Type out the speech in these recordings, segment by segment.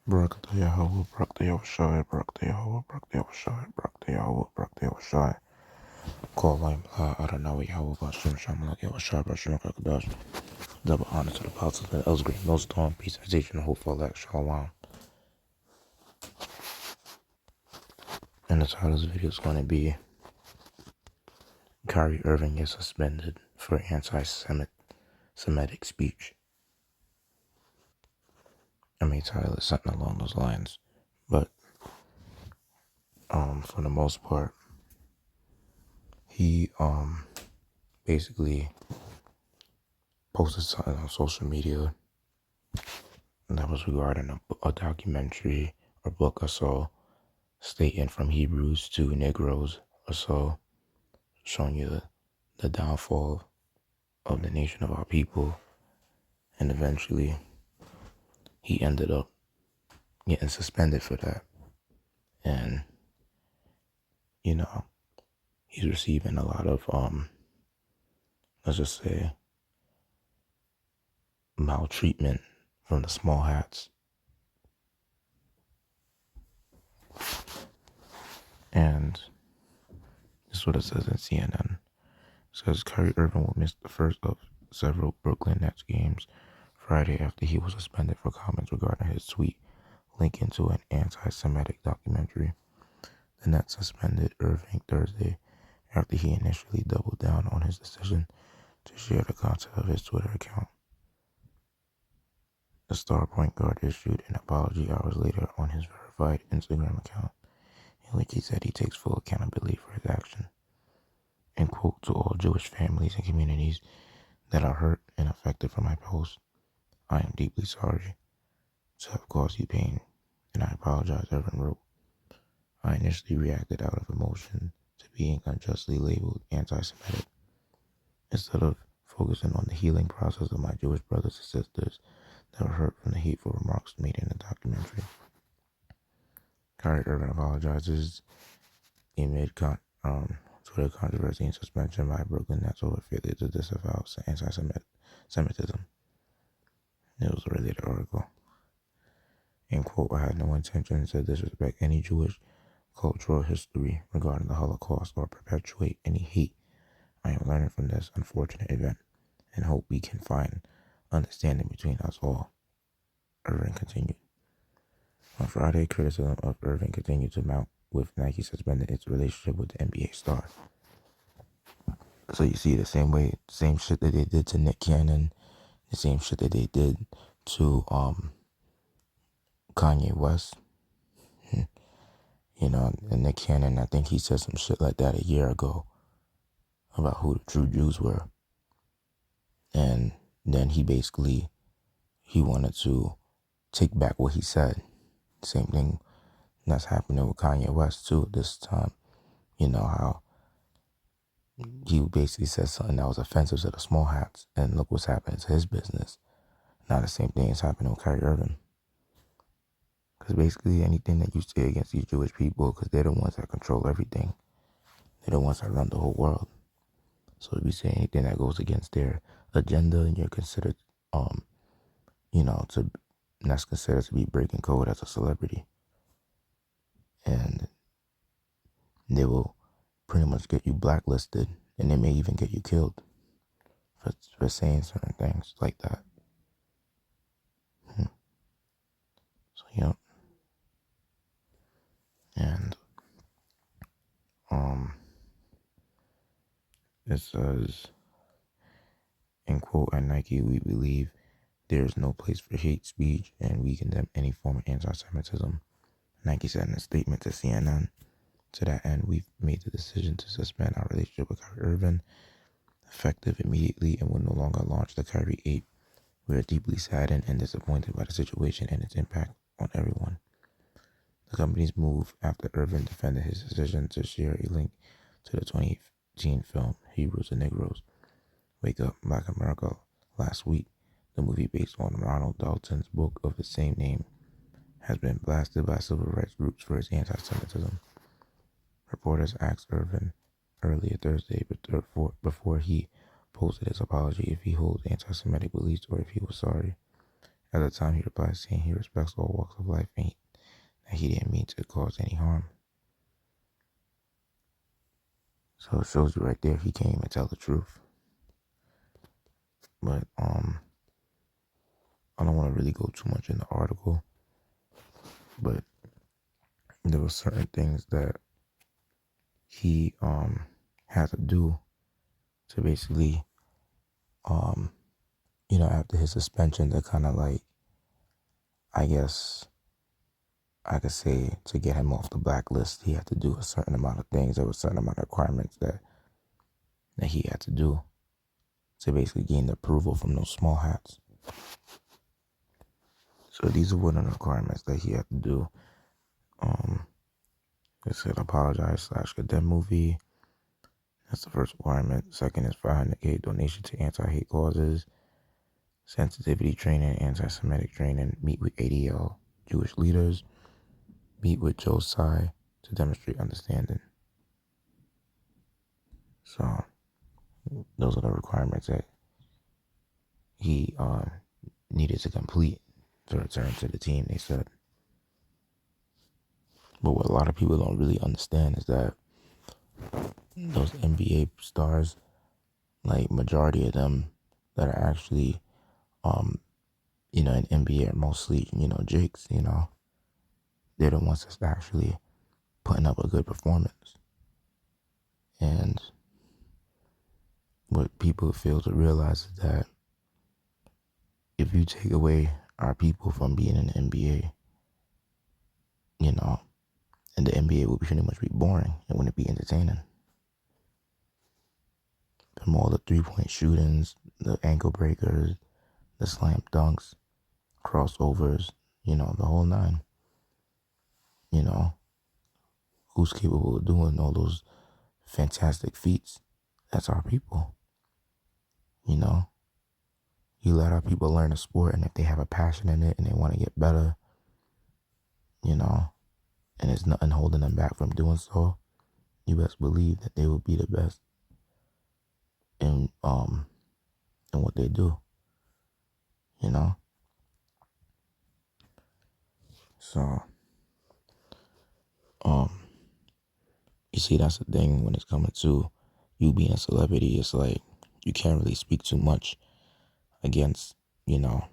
Barak the Yahweh, Barak the Yahweh, Barak the Yahweh, Barak the Yahweh, Barak the Yahweh, Barak the Yahweh. Call Lamb, Adonai Yahweh, Bashim Shamalak Yahweh, Bashim Kakadash. Double honor to the apostles and elders, great no storm, peace, citation, and hope for elect, Shalom. And the title of this video is going to be Kyrie Irving is suspended for anti-Semitic speech. I may title it something along those lines, but for the most part, he basically posted something on social media that was regarding a documentary or book I saw stating from Hebrews to Negroes or so, showing you the downfall of the nation of our people, and eventually he ended up getting suspended for that. And he's receiving a lot of let's just say maltreatment from the small hats. And this is what it says in CNN. It says Kyrie Irving will miss the first of several Brooklyn Nets games Friday after he was suspended for comments regarding his tweet linking to an anti-Semitic documentary. The Nets suspended Irving Thursday after he initially doubled down on his decision to share the content of his Twitter account. The star point guard issued an apology hours later on his verified Instagram account, in which he said he takes full accountability for his action. And quote, to all Jewish families and communities that are hurt and affected from my post, I am deeply sorry to have caused you pain, and I apologize, Irving wrote. I initially reacted out of emotion to being unjustly labeled anti-Semitic, instead of focusing on the healing process of my Jewish brothers and sisters that were hurt from the hateful remarks made in the documentary. Kyrie Irving apologizes amid Twitter controversy and suspension by Brooklyn Nets over failure to disavow anti-Semitism. It was a related article. In quote, I had no intention to disrespect any Jewish cultural history regarding the Holocaust or perpetuate any hate. I am learning from this unfortunate event and hope we can find understanding between us all. Irving continued. On Friday, criticism of Irving continued to mount, with Nike suspending its relationship with the NBA star. So you see the same shit that they did to Nick Cannon, the same shit that they did to Kanye West. And Nick Cannon, I think he said some shit like that a year ago about who the true Jews were. And then he wanted to take back what he said. Same thing that's happening with Kanye West too this time. You know how he basically said something that was offensive to the small hats, and look what's happening to his business. Now the same thing is happening with Kyrie Irving. Because basically anything that you say against these Jewish people, because they're the ones that control everything. They're the ones that run the whole world. So if you say anything that goes against their agenda, and you're considered, that's considered to be breaking code as a celebrity. And they will pretty much get you blacklisted, and they may even get you killed for saying certain things like that. So, yep. And, it says, in quote, at Nike, we believe there is no place for hate speech, and we condemn any form of anti-Semitism. Nike said in a statement to CNN. To that end, we've made the decision to suspend our relationship with Kyrie Irving, effective immediately, and will no longer launch the Kyrie 8. We are deeply saddened and disappointed by the situation and its impact on everyone. The company's move after Irving defended his decision to share a link to the 2018 film Hebrews and Negroes, Wake Up Black America last week. The movie, based on Ronald Dalton's book of the same name, has been blasted by civil rights groups for its anti-Semitism. Reporters asked Irving earlier Thursday before he posted his apology if he holds anti-Semitic beliefs or if he was sorry. At the time, he replied, saying he respects all walks of life and that he didn't mean to cause any harm. So it shows you right there he can't even tell the truth. But I don't want to really go too much in the article, but there were certain things that he had to do to basically after his suspension to kind of like, I guess I could say, to get him off the blacklist, he had to do a certain amount of things. There were a certain amount of requirements that he had to do to basically gain the approval from those small hats. So these are one of the requirements that he had to do. It said apologize / condemn movie. That's the first requirement. Second is 500K donation to anti-hate causes, sensitivity training, anti-Semitic training, meet with ADL Jewish leaders, meet with Joe Tsai to demonstrate understanding. So those are the requirements that he needed to complete to return to the team, they said. But what a lot of people don't really understand is that those NBA stars, like majority of them that are actually, in NBA are mostly, Jakes, they're the ones that's actually putting up a good performance. And what people fail to realize is that if you take away our people from being in the NBA, and the NBA would pretty much be boring. It wouldn't be entertaining. From all the 3-point shootings, the ankle breakers, the slam dunks, crossovers, the whole nine. Who's capable of doing all those fantastic feats? That's our people. You let our people learn a sport, and if they have a passion in it and they want to get better, and there's nothing holding them back from doing so, you best believe that they will be the best in what they do. So you see, that's the thing when it's coming to you being a celebrity. It's like you can't really speak too much against, your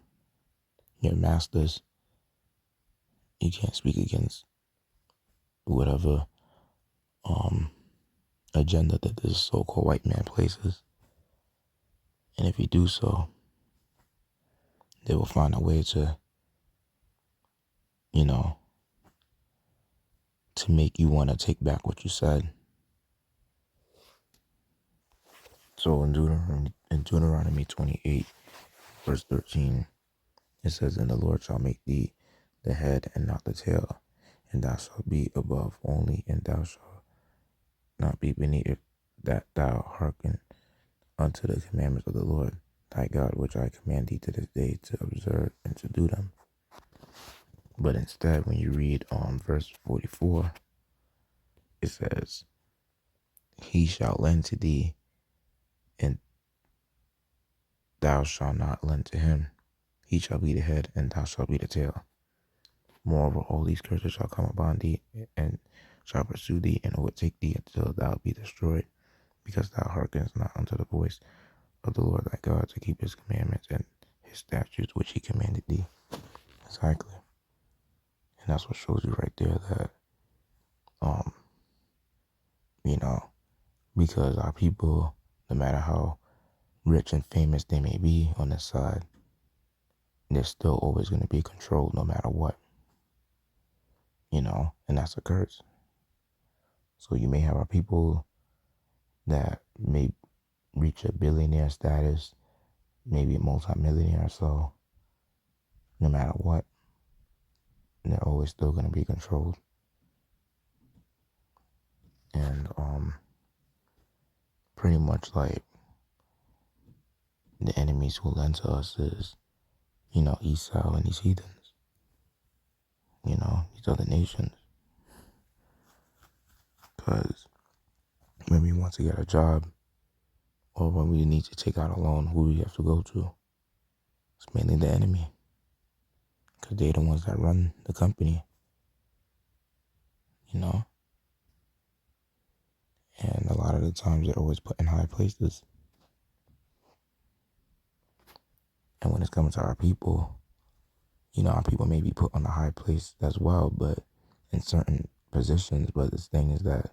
masters. You can't speak against whatever agenda that this so-called white man places. And if you do so, they will find a way to, to make you want to take back what you said. So in Deuteronomy 28, verse 13, it says, "And the Lord shall make thee the head and not the tail, and thou shalt be above only, and thou shalt not be beneath, that thou hearken unto the commandments of the Lord thy God, which I command thee to this day to observe and to do them." But instead, when you read verse 44, it says, "He shall lend to thee, and thou shalt not lend to him. He shall be the head, and thou shalt be the tail. Moreover, all these curses shall come upon thee, and shall pursue thee, and overtake thee until thou be destroyed, because thou hearkenest not unto the voice of the Lord thy God to keep his commandments and his statutes which he commanded thee." Exactly. And that's what shows you right there that, because our people, no matter how rich and famous they may be on this side, they're still always going to be controlled no matter what. And that's a curse. So you may have our people that may reach a billionaire status, maybe a multi-millionaire or so. No matter what, they're always still going to be controlled. And pretty much like the enemies who lend to us is, Esau and these heathens, these other nations. Because when we want to get a job or when we need to take out a loan, who do we have to go to? It's mainly the enemy. because they're the ones that run the company, you know. And a lot of the times they're always put in high places. And when it's coming to our people, you know, our people may be put on a high place as well, but in certain positions. But the thing is that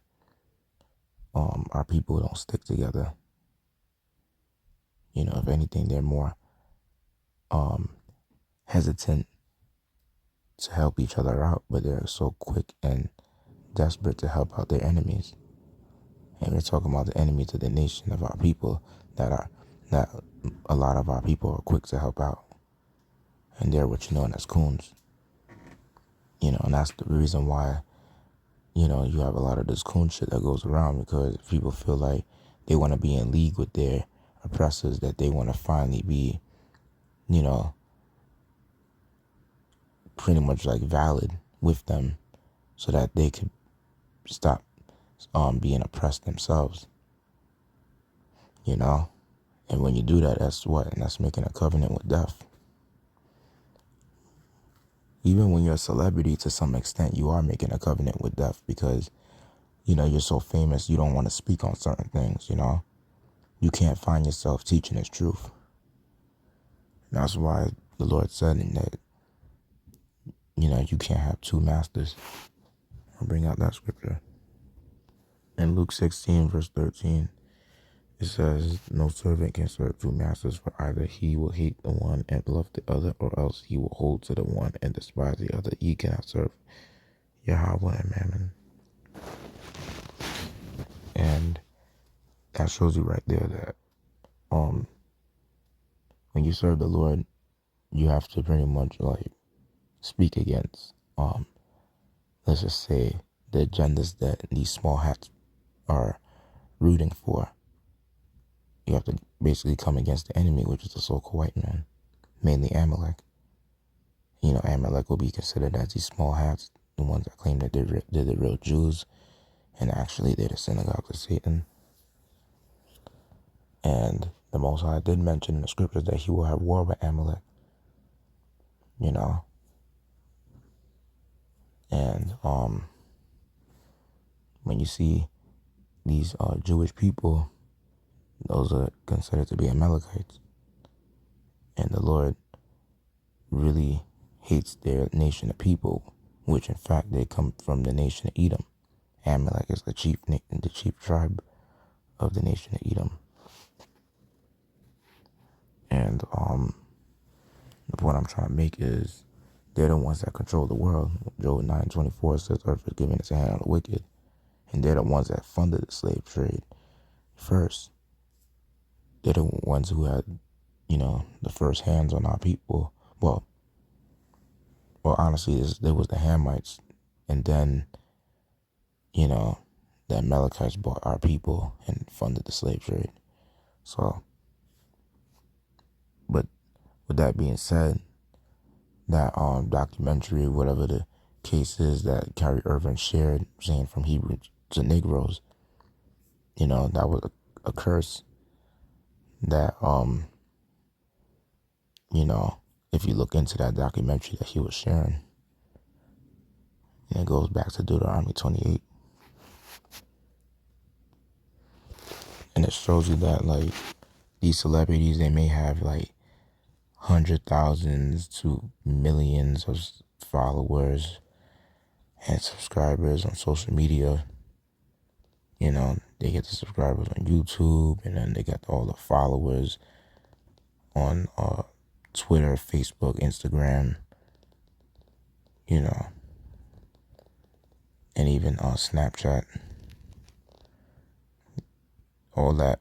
our people don't stick together. You know, if anything, they're more hesitant to help each other out, but they're so quick and desperate to help out their enemies. And we're talking about the enemies of the nation of our people that a lot of our people are quick to help out. And they're what you know as coons. You know, and that's the reason why, you know, you have a lot of this coon shit that goes around, because people feel like they want to be in league with their oppressors, that they want to finally be, you know, pretty much like valid with them so that they could stop being oppressed themselves, you know. And when you do that, that's what? And that's making a covenant with death. Even when you're a celebrity, to some extent, you are making a covenant with death, because, you know, you're so famous, you don't want to speak on certain things, you know. You can't find yourself teaching His truth. And that's why the Lord said that, you know, you can't have two masters. I'll bring out that scripture. In Luke 16, verse 13, it says, no servant can serve two masters, for either he will hate the one and love the other, or else he will hold to the one and despise the other. Ye cannot serve Yahweh and Mammon. And that shows you right there that when you serve the Lord, you have to pretty much like speak against let's just say the agendas that these small hats are rooting for. You have to basically come against the enemy, which is the so-called white man, mainly Amalek. You know, Amalek will be considered as these small hats, the ones that claim that they're the real Jews, and actually they're the synagogue of Satan. And the Most High did mention in the scriptures that He will have war with Amalek, you know. And when you see these Jewish people, those are considered to be Amalekites. And the Lord really hates their nation of people, which in fact they come from the nation of Edom. Amalek is the chief tribe of the nation of Edom. And the point I'm trying to make is they're the ones that control the world. Job 9:24 says, earth is given into the hand of the wicked. And they're the ones that funded the slave trade first. They're the ones who had, you know, the first hands on our people. Well, honestly, there was the Hamites. And then, you know, the Amalekites bought our people and funded the slave trade. So, but with that being said, that documentary, whatever the case is that Kyrie Irving shared, saying from Hebrew to Negroes, you know, that was a curse that, you know, if you look into that documentary that he was sharing, and it goes back to Deuteronomy 28. And it shows you that, like, these celebrities, they may have, like, 100,000s to millions of followers and subscribers on social media. You know, they get the subscribers on YouTube, and then they got all the followers on Twitter, Facebook, Instagram, you know, and even Snapchat. All that,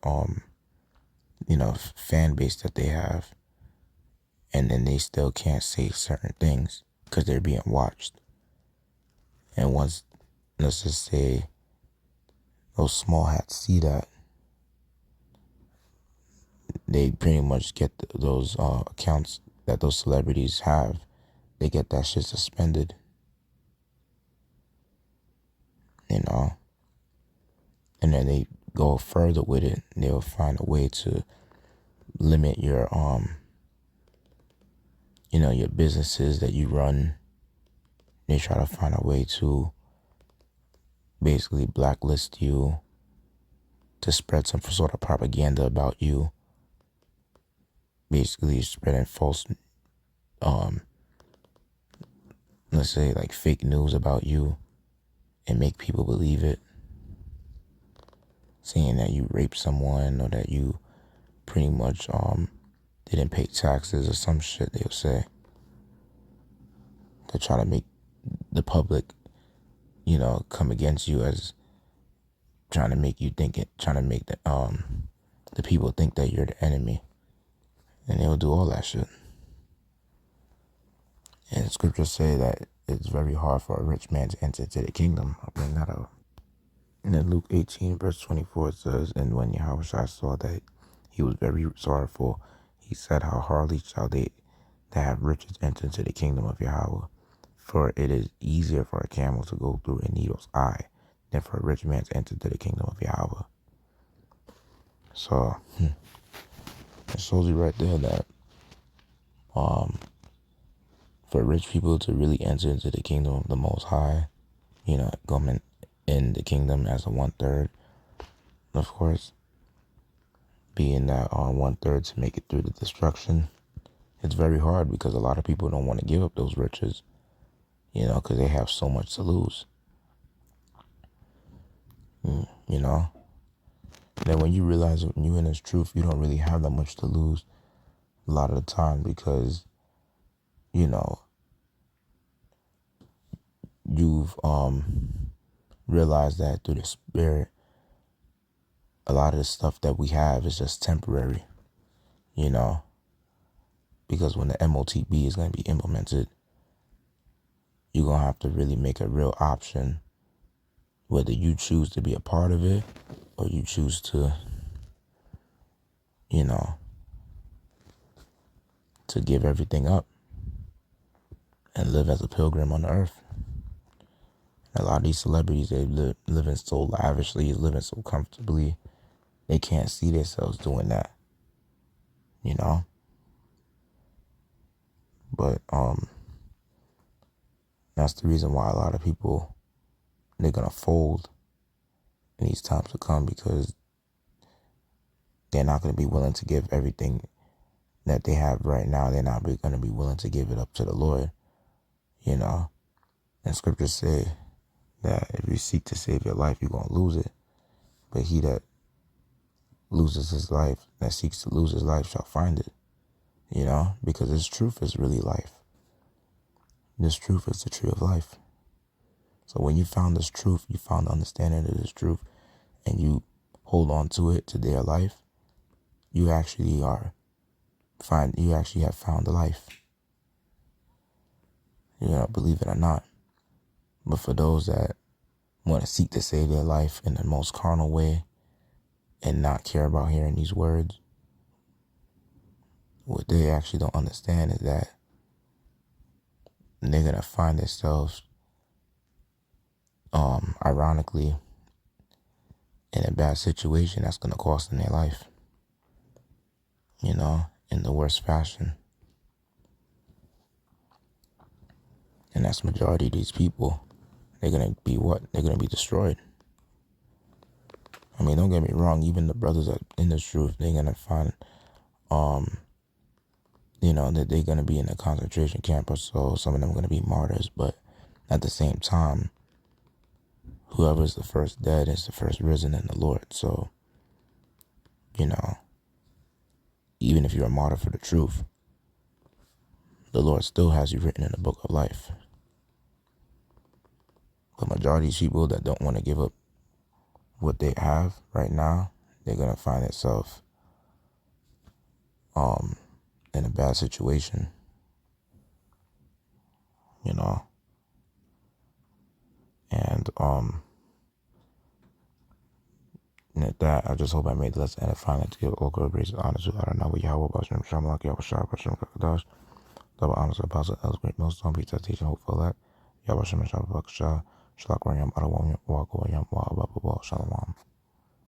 you know, fan base that they have. And then they still can't say certain things because they're being watched. And once, let's just say, those small hats see that, they pretty much get those accounts that those celebrities have, they get that shit suspended. You know? And then they go further with it. They'll find a way to limit your your businesses that you run. They try to find a way to basically blacklist you, to spread some sort of propaganda about you, basically spreading false, let's say like fake news about you and make people believe it, saying that you raped someone or that you pretty much didn't pay taxes or some shit they'll say, to try to make the public, come against you, as trying to make you think it, trying to make the people think that you're the enemy, and they'll do all that shit. And scriptures say that it's very hard for a rich man to enter into the kingdom. I'll bring that out. And in Luke 18 verse 24 it says, "And when Yahweh saw that he was very sorrowful, he said, how hardly shall they that have riches enter into the kingdom of Yahweh? For it is easier for a camel to go through a needle's eye than for a rich man to enter into the kingdom of Yahweh." So, it shows you right there that for rich people to really enter into the kingdom of the Most High, coming in the kingdom as a 1/3, of course, being that 1/3 to make it through the destruction, it's very hard because a lot of people don't want to give up those riches, because they have so much to lose. Then when you realize when you're in this truth, you don't really have that much to lose a lot of the time, because, you've realized that through the Spirit, a lot of the stuff that we have is just temporary, because when the MOTB is going to be implemented, you're going to have to really make a real option, whether you choose to be a part of it or you choose to, to give everything up and live as a pilgrim on the earth. A lot of these celebrities, they living so lavishly, living so comfortably, they can't see themselves doing that, But that's the reason why a lot of people, they're gonna fold in these times to come, because they're not gonna be willing to give everything that they have right now. They're not gonna be willing to give it up to the Lord, And scriptures say that if you seek to save your life, you're gonna lose it. But he that loses his life, that seeks to lose his life, shall find it. Because this truth is really life. This truth is the tree of life. So when you found this truth, you found the understanding of this truth, and you hold on to it to their life, you actually have found the life. Believe it or not. But for those that want to seek to save their life in the most carnal way and not care about hearing these words, what they actually don't understand is that they're going to find themselves, ironically, in a bad situation that's going to cost them their life, in the worst fashion. And that's the majority of these people. They're going to be what? They're going to be destroyed. I mean, don't get me wrong, even the brothers that in the truth, they're going to find, that they're going to be in a concentration camp, or so some of them are going to be martyrs. But at the same time, whoever is the first dead is the first risen in the Lord. So, even if you're a martyr for the truth, the Lord still has you written in the book of life. The majority of people that don't want to give up what they have right now, they're going to find themselves in a bad situation, and at that, I just hope I made the lesson edifying, to give all glory, praise, and honor to Adonai, Yahweh, Bashem, Shamalak, Yahweh, Bashem, Kakadash, double honors to Apostle, Ellis, Great Millstone, Pizza, Teaching, Hope for that, Yahweh, Bashem, Shalak, Shalak, Rayam, Adawam, Wako, Yam, Wa, Baba, Shalom.